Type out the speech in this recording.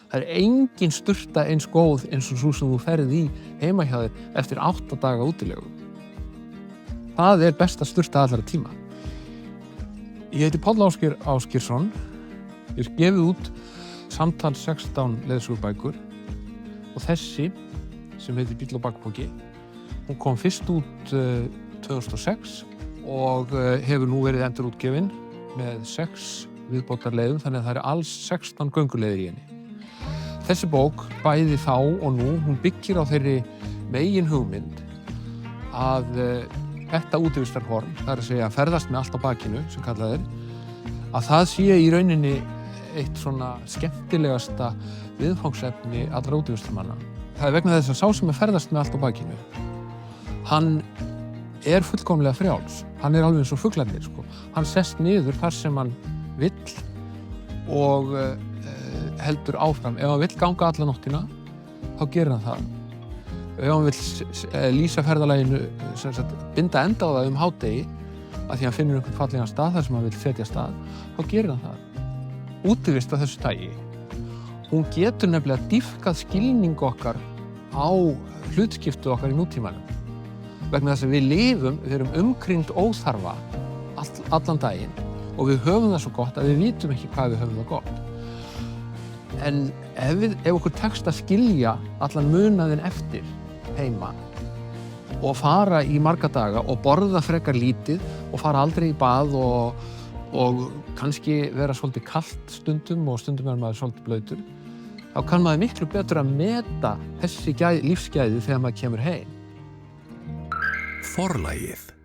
Það engin sturta eins góð eins og svo sem þú ferð í heima hjá þér eftir 8 daga útilegu. Það besta sturta allra tíma. Ég heiti Páll Ásgeir Ásgeirsson. Ég gefið út samtals 16 leiðsögubækur og þessi sem heitir Bíll og bakpoki, hún kom fyrst út 2006 og hefur nú verið endurútgefin með 6 viðbótarleiðum, þannig að það alls 16 gönguleiðir í henni. Þessi bók, bæði þá og nú, hún byggir á þeirri megin hugmynd að þetta útivistarhorn, það að segja ferðast með allt á bakinu, sem kallað að það sé í rauninni eitt svona skemmtilegasta viðfangsefni allra útivistarmanna. Það vegna þess að sá sem ferðast með allt á bakinu, hann fullkomlega frjáls. Hann alveg eins og fuglarnir, sko. Hann sest niður þar sem hann vill og heldur áfram. Ef hann vill ganga alla nóttina, þá gerir hann það. Ef hann vill lýsa ferðalaginu, binda enda á það hádegi, að því hann finnur einhvern fallegan stað þar sem hann vill setja stað, þá gerir hann það. Útivist af þessu tagi, hún getur nefnilega dýpkað skilning okkar á hlutskiptu okkar í nútímanum. Vegna þess að við erum umkringd óþarfa allan daginn og við höfum það svo gott að við vitum ekki hvað við höfum það gott. En ef okkur tekst að skilja allan munaðinn eftir heima og fara í marga daga og borða frekar lítið og fara aldrei í bað og kannski vera svolítið kalt stundum og stundum maður svolítið blautur, þá kann maður miklu betur að meta þessi lífsgæði þegar maður kemur heim. Forlagið.